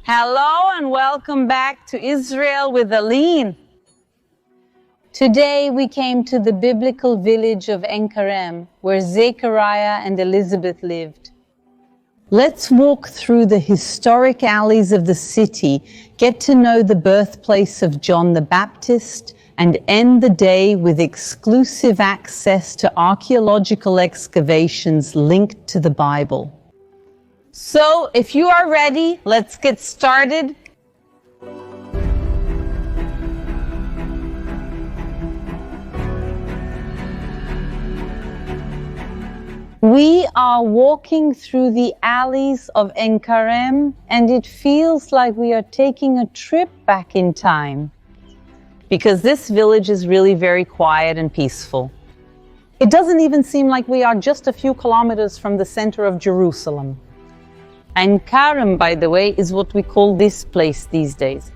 Hello and welcome back to Israel with Aline. Today we came to the biblical village of Enkarem, where Zechariah and Elizabeth lived. Let's walk through the historic alleys of the city, get to know the birthplace of John the Baptist, and end the day with exclusive access to archaeological excavations linked to the Bible. So, if you are ready, let's get started. We are walking through the alleys of Enkarem, and it feels like we are taking a trip back in time, because this village is really very quiet and peaceful. It doesn't even seem like we are just a few kilometers from the center of Jerusalem. Enkarem, by the way, is what we call this place these days.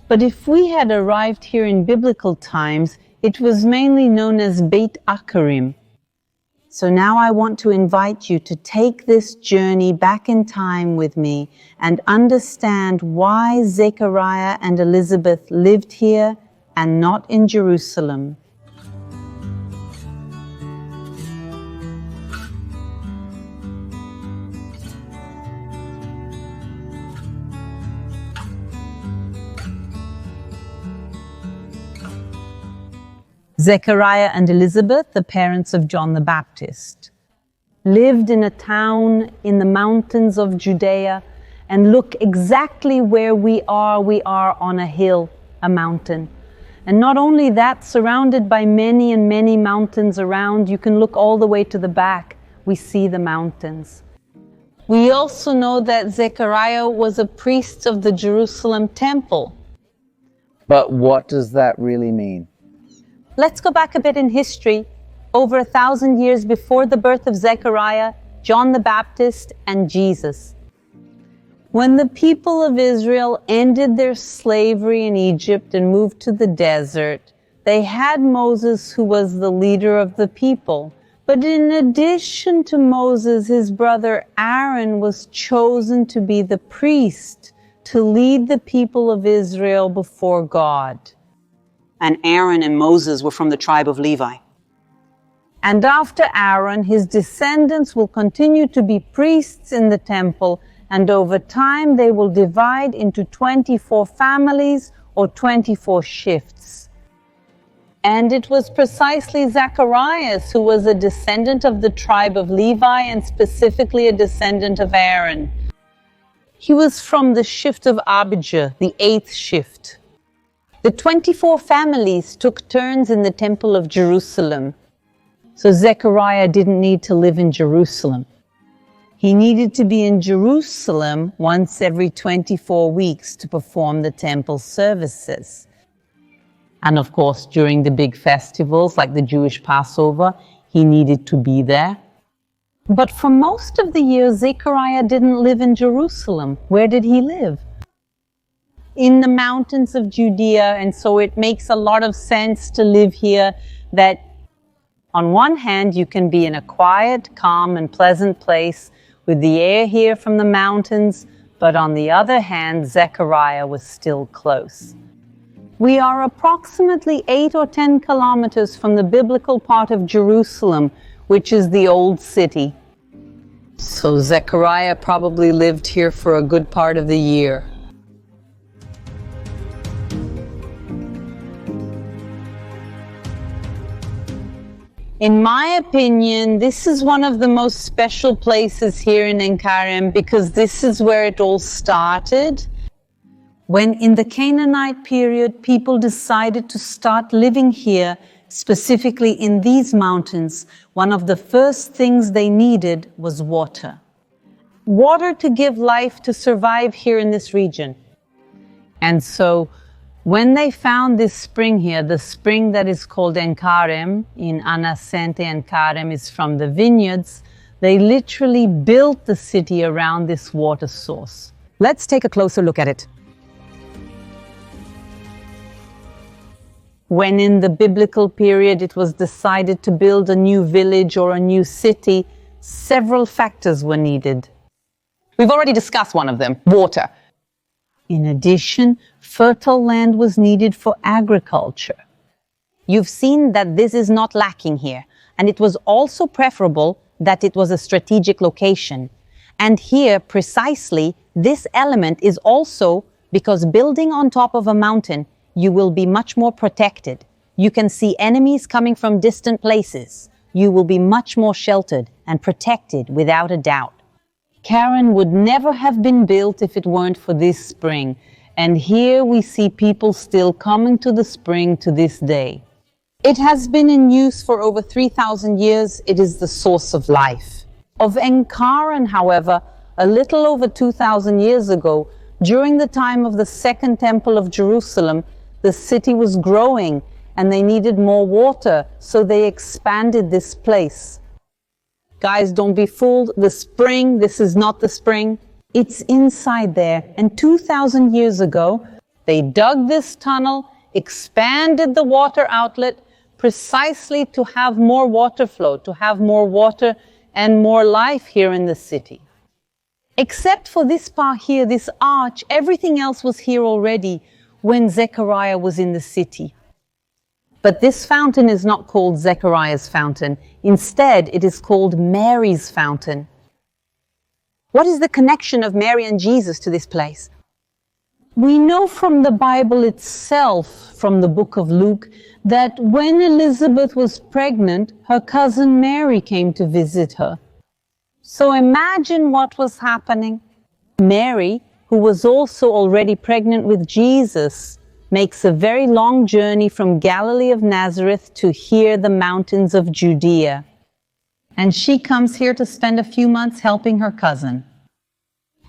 But if we had arrived here in biblical times, it was mainly known as Beit Akarim. So now I want to invite you to take this journey back in time with me and understand why Zechariah and Elizabeth lived here and not in Jerusalem. Zechariah and Elizabeth, the parents of John the Baptist, lived in a town in the mountains of Judea, and look exactly where we are on a hill, a mountain. And not only that, surrounded by many and many mountains around, you can look all the way to the back, we see the mountains. We also know that Zechariah was a priest of the Jerusalem temple. But what does that really mean? Let's go back a bit in history, over 1,000 years before the birth of Zechariah, John the Baptist, and Jesus. When the people of Israel ended their slavery in Egypt and moved to the desert, they had Moses, who was the leader of the people. But in addition to Moses, his brother Aaron was chosen to be the priest, to lead the people of Israel before God. And Aaron and Moses were from the tribe of Levi. And after Aaron, his descendants will continue to be priests in the temple, and over time they will divide into 24 families or 24 shifts. And it was precisely Zacharias who was a descendant of the tribe of Levi, and specifically a descendant of Aaron. He was from the shift of Abijah, the 8th shift. The 24 families took turns in the temple of Jerusalem. So Zechariah didn't need to live in Jerusalem. He needed to be in Jerusalem once every 24 weeks to perform the temple services. And of course, during the big festivals like the Jewish Passover, he needed to be there. But for most of the year, Zechariah didn't live in Jerusalem. Where did he live? In the mountains of Judea, and so it makes a lot of sense to live here, that on one hand you can be in a quiet, calm and pleasant place with the air here from the mountains, but on the other hand Zechariah was still close. We are approximately 8 or 10 kilometers from the biblical part of Jerusalem, which is the old city. So Zechariah probably lived here for a good part of the year. In my opinion, this is one of the most special places here in Enkarem, because this is where it all started. When in the Canaanite period, people decided to start living here, specifically in these mountains, one of the first things they needed was water. Water to give life, to survive here in this region. And so when they found this spring here, the spring that is called Enkarem, in Anasente Enkarem is from the vineyards, they literally built the city around this water source. Let's take a closer look at it. When in the biblical period it was decided to build a new village or a new city, several factors were needed. We've already discussed one of them, water. In addition, fertile land was needed for agriculture. You've seen that this is not lacking here, and it was also preferable that it was a strategic location. And here, precisely, this element is also because building on top of a mountain, you will be much more protected. You can see enemies coming from distant places. You will be much more sheltered and protected without a doubt. KAREM would never have been built if it weren't for this spring. And here we see people still coming to the spring to this day. It has been in use for over 3,000 years. It is the source of life. Of Enkarem, however, a little over 2,000 years ago, during the time of the Second Temple of Jerusalem, the city was growing and they needed more water, so they expanded this place. Guys, don't be fooled. The spring, this is not the spring. It's inside there. And 2,000 years ago, they dug this tunnel, expanded the water outlet precisely to have more water flow, to have more water and more life here in the city. Except for this part here, this arch, everything else was here already when Zechariah was in the city. But this fountain is not called Zechariah's fountain. Instead, it is called Mary's fountain. What is the connection of Mary and Jesus to this place? We know from the Bible itself, from the book of Luke, that when Elizabeth was pregnant, her cousin Mary came to visit her. So imagine what was happening. Mary, who was also already pregnant with Jesus, makes a very long journey from Galilee of Nazareth to here, the mountains of Judea. And she comes here to spend a few months helping her cousin.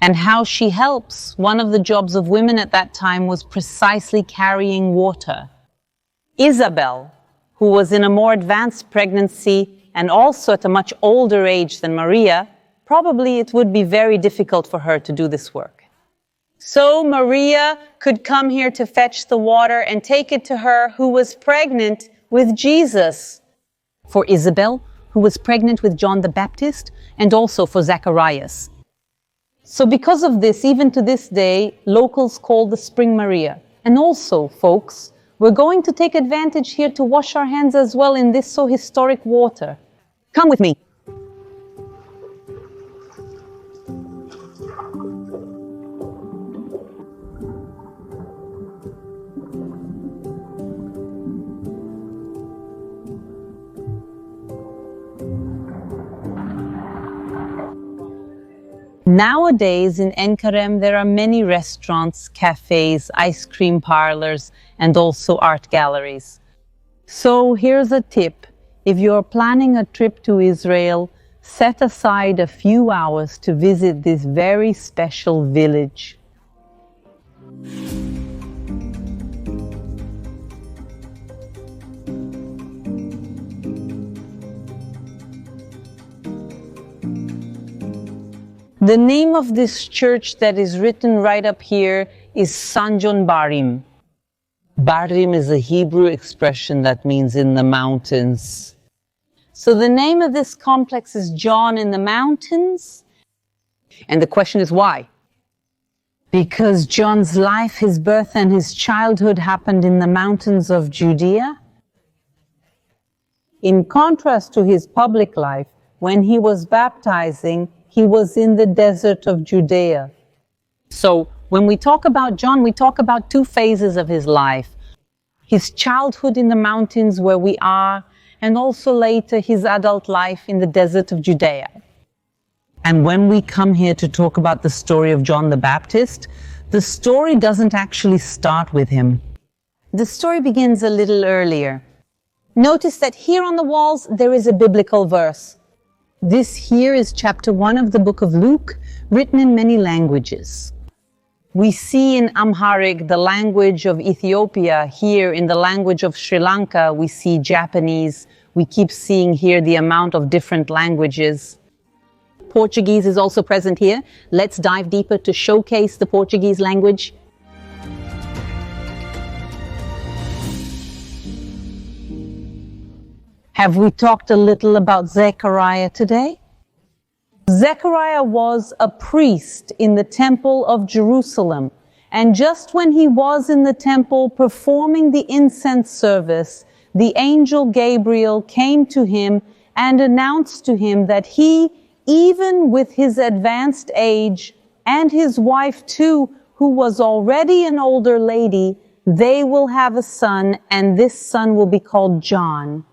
And how she helps, one of the jobs of women at that time was precisely carrying water. Isabel, who was in a more advanced pregnancy and also at a much older age than Maria, probably it would be very difficult for her to do this work. So Maria could come here to fetch the water and take it to her who was pregnant with Jesus. For Isabel, who was pregnant with John the Baptist, and also for Zacharias. So because of this, even to this day, locals call the spring Maria. And also, folks, we're going to take advantage here to wash our hands as well in this so historic water. Come with me. Nowadays in Enkarem there are many restaurants, cafes, ice cream parlors, and also art galleries. So here's a tip. If you're planning a trip to Israel, set aside a few hours to visit this very special village. The name of this church that is written right up here is Sanjon Baarim. Baarim is a Hebrew expression that means in the mountains. So the name of this complex is John in the mountains. And the question is why? Because John's life, his birth and his childhood happened in the mountains of Judea. In contrast to his public life, when he was baptizing, he was in the desert of Judea. So when we talk about John, we talk about two phases of his life. His childhood in the mountains where we are, and also later his adult life in the desert of Judea. And when we come here to talk about the story of John the Baptist, the story doesn't actually start with him. The story begins a little earlier. Notice that here on the walls there is a biblical verse. This here is chapter 1 of the book of Luke, written in many languages. We see in Amharic, the language of Ethiopia. Here in the language of Sri Lanka, we see Japanese. We keep seeing here the amount of different languages. Portuguese is also present here. Let's dive deeper to showcase the Portuguese language. Have we talked a little about Zechariah today? Zechariah was a priest in the temple of Jerusalem, And just when he was in the temple performing the incense service, the angel Gabriel came to him and announced to him that he, even with his advanced age, and his wife too, who was already an older lady, they will have a son, and this son will be called John.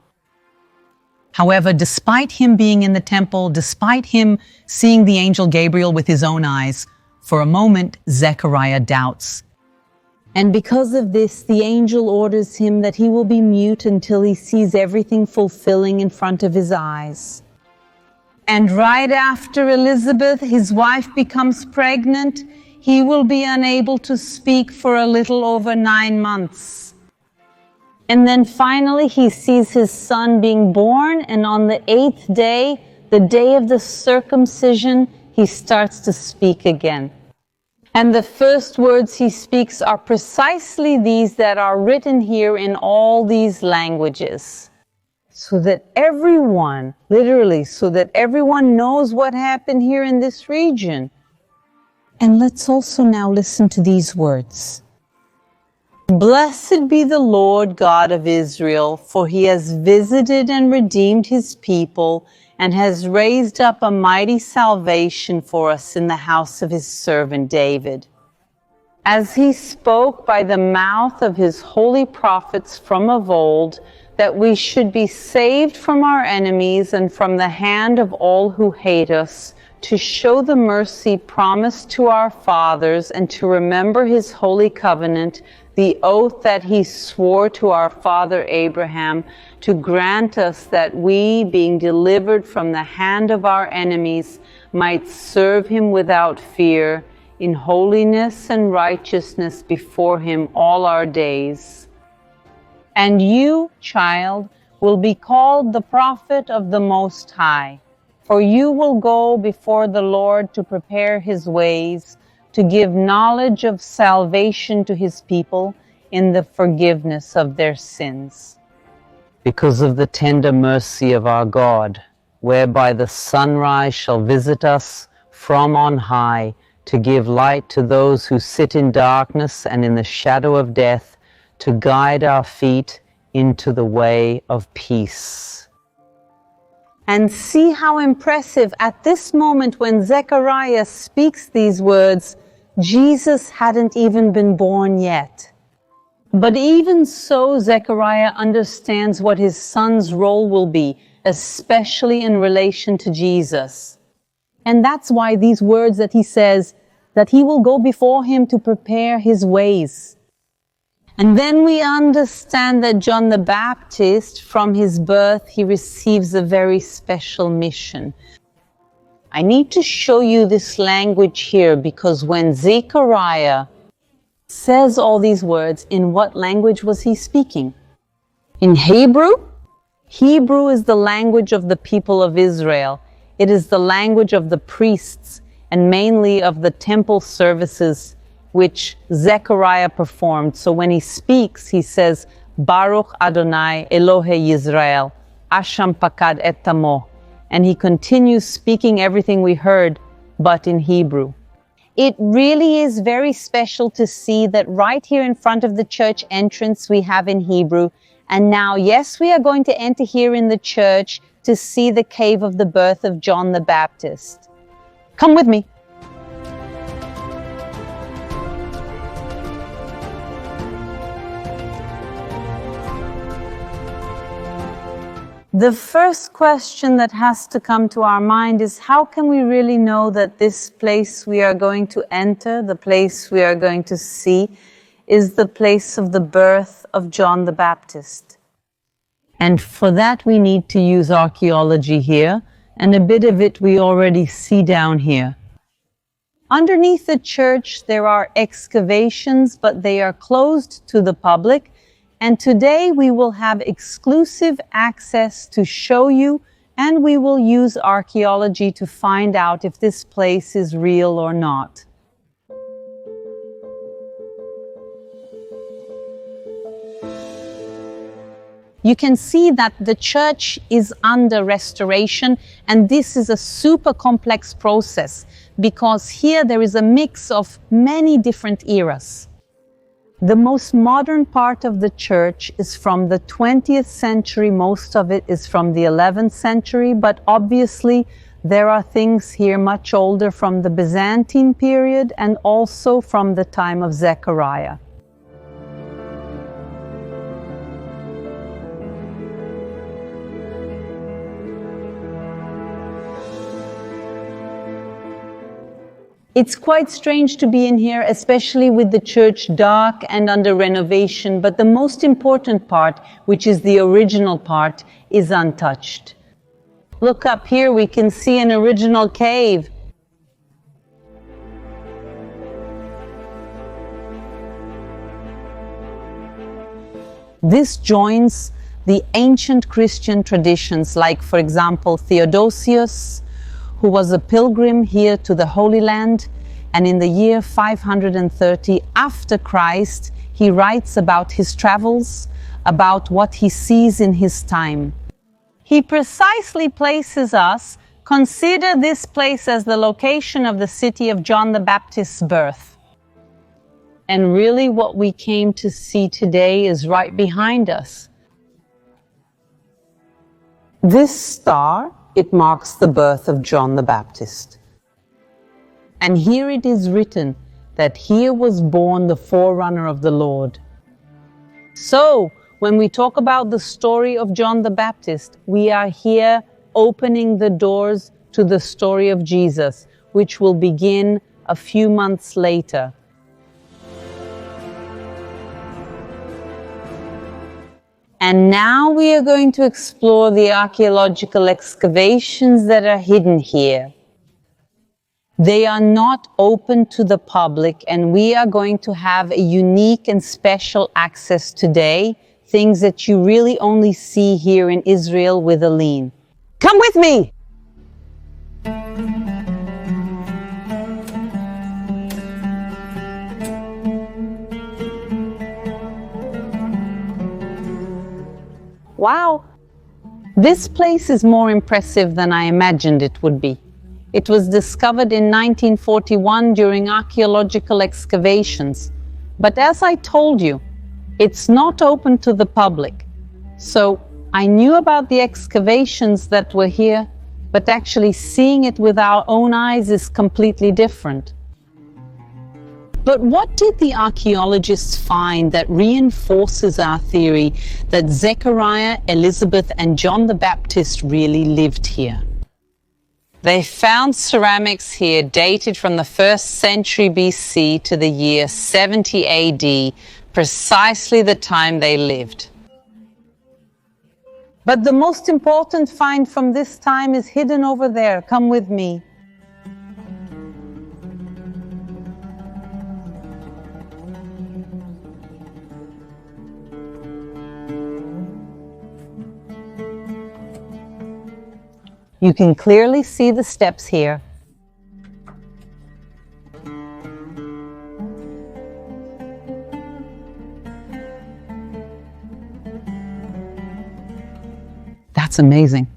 However, despite him being in the temple, despite him seeing the angel Gabriel with his own eyes, for a moment, Zechariah doubts. And because of this, the angel orders him that he will be mute until he sees everything fulfilling in front of his eyes. And right after Elizabeth, his wife, becomes pregnant, he will be unable to speak for a little over 9 months. And then finally he sees his son being born, and on the 8th day, the day of the circumcision, he starts to speak again. And the first words he speaks are precisely these that are written here in all these languages. So that everyone, literally, so that everyone knows what happened here in this region. And let's also now listen to these words. Blessed be the Lord God of Israel, for he has visited and redeemed his people, and has raised up a mighty salvation for us in the house of his servant David. As he spoke by the mouth of his holy prophets from of old, that we should be saved from our enemies and from the hand of all who hate us, to show the mercy promised to our fathers, and to remember his holy covenant, the oath that he swore to our father Abraham, to grant us that we, being delivered from the hand of our enemies, might serve him without fear, in holiness and righteousness before him all our days. And you, child, will be called the prophet of the Most High, for you will go before the Lord to prepare his ways, to give knowledge of salvation to his people in the forgiveness of their sins. Because of the tender mercy of our God, whereby the sunrise shall visit us from on high, to give light to those who sit in darkness and in the shadow of death, to guide our feet into the way of peace. And see how impressive at this moment when Zechariah speaks these words, Jesus hadn't even been born yet. But even so, Zechariah understands what his son's role will be, especially in relation to Jesus. And that's why these words that he says, that he will go before him to prepare his ways. And then we understand that John the Baptist, from his birth, he receives a very special mission. I need to show you this language here, because when Zechariah says all these words, in what language was he speaking? In Hebrew? Hebrew is the language of the people of Israel. It is the language of the priests, and mainly of the temple services which Zechariah performed. So when he speaks, he says, Baruch Adonai Elohe Yisrael, Asham Pakad et Tamo. And he continues speaking everything we heard, but in Hebrew. It really is very special to see that right here in front of the church entrance we have in Hebrew. And now, yes, we are going to enter here in the church to see the cave of the birth of John the Baptist. Come with me. The first question that has to come to our mind is, how can we really know that this place we are going to enter, the place we are going to see, is the place of the birth of John the Baptist? And for that we need to use archaeology here, and a bit of it we already see down here. Underneath the church there are excavations, but they are closed to the public. And today we will have exclusive access to show you, and we will use archaeology to find out if this place is real or not. You can see that the church is under restoration, and this is a super complex process because here there is a mix of many different eras. The most modern part of the church is from the 20th century, most of it is from the 11th century, but obviously there are things here much older from the Byzantine period and also from the time of Zechariah. It's quite strange to be in here, especially with the church dark and under renovation, but the most important part, which is the original part, is untouched. Look up here, we can see an original cave. This joins the ancient Christian traditions, like, for example, Theodosius, who was a pilgrim here to the Holy Land, and in the year 530 after Christ, he writes about his travels, about what he sees in his time. He precisely places us, consider this place as the location of the city of John the Baptist's birth. And really what we came to see today is right behind us. This star, it marks the birth of John the Baptist. And here it is written that here was born the forerunner of the Lord. So, when we talk about the story of John the Baptist, we are here opening the doors to the story of Jesus, which will begin a few months later. And now we are going to explore the archaeological excavations that are hidden here. They are not open to the public, and we are going to have a unique and special access today, things that you really only see here in Israel with Aline. Come with me! Wow, this place is more impressive than I imagined it would be. It was discovered in 1941 during archaeological excavations. But as I told you, it's not open to the public. So I knew about the excavations that were here, but actually seeing it with our own eyes is completely different. But what did the archaeologists find that reinforces our theory that Zechariah, Elizabeth, and John the Baptist really lived here? They found ceramics here dated from the 1st century BC to the year 70 AD, precisely the time they lived. But the most important find from this time is hidden over there. Come with me. You can clearly see the steps here. That's amazing.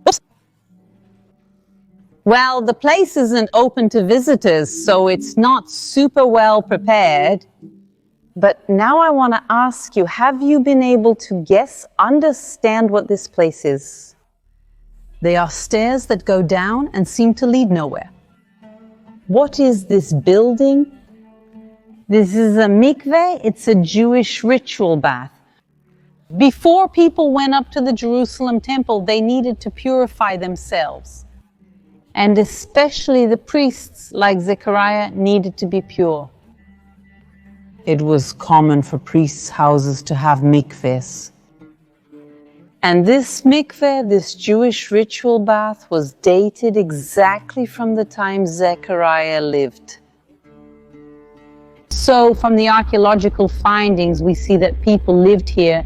Oops. Well, the place isn't open to visitors, so it's not super well prepared. But now I want to ask you, have you been able to understand what this place is? They are stairs that go down and seem to lead nowhere. What is this building? This is a mikveh. It's a Jewish ritual bath. Before people went up to the Jerusalem temple, they needed to purify themselves. And especially the priests, like Zechariah, needed to be pure. It was common for priests' houses to have mikvehs. And this mikveh, this Jewish ritual bath, was dated exactly from the time Zechariah lived. So from the archaeological findings, we see that people lived here,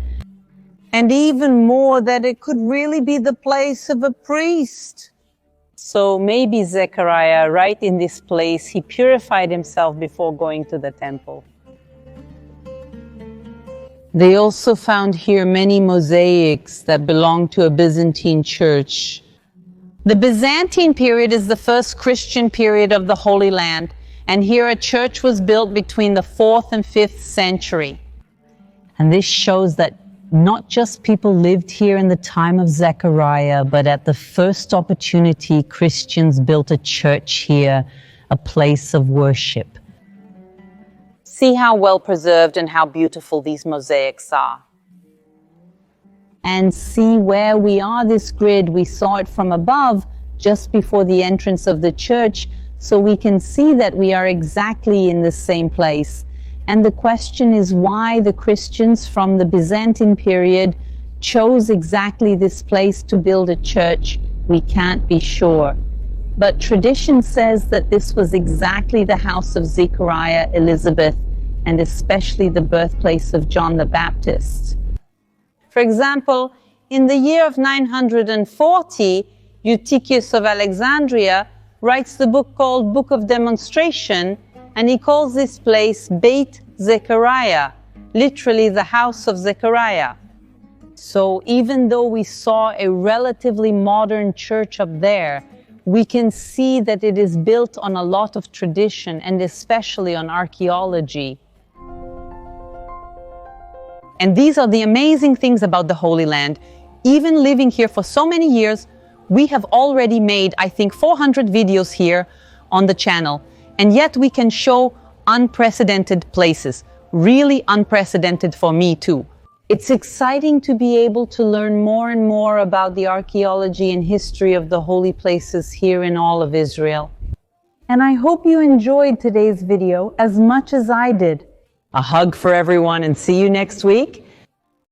and even more that it could really be the place of a priest. So maybe Zechariah, right in this place, he purified himself before going to the temple. They also found here many mosaics that belong to a Byzantine church. The Byzantine period is the first Christian period of the Holy Land, and here a church was built between the 4th and 5th century. And this shows that not just people lived here in the time of Zechariah, but at the first opportunity, Christians built a church here, a place of worship. See how well preserved and how beautiful these mosaics are. And see where we are, this grid, we saw it from above, just before the entrance of the church, so we can see that we are exactly in the same place. And the question is why the Christians from the Byzantine period chose exactly this place to build a church. We can't be sure. But tradition says that this was exactly the house of Zechariah, Elizabeth, and especially the birthplace of John the Baptist. For example, in the year of 940, Eutychius of Alexandria writes the book called Book of Demonstration, and he calls this place Beit Zechariah, literally the house of Zechariah. So even though we saw a relatively modern church up there, we can see that it is built on a lot of tradition and especially on archaeology. And these are the amazing things about the Holy Land. Even living here for so many years, we have already made, I think, 400 videos here on the channel. And yet we can show unprecedented places, really unprecedented for me too. It's exciting to be able to learn more and more about the archaeology and history of the holy places here in all of Israel. And I hope you enjoyed today's video as much as I did. A hug for everyone and see you next week.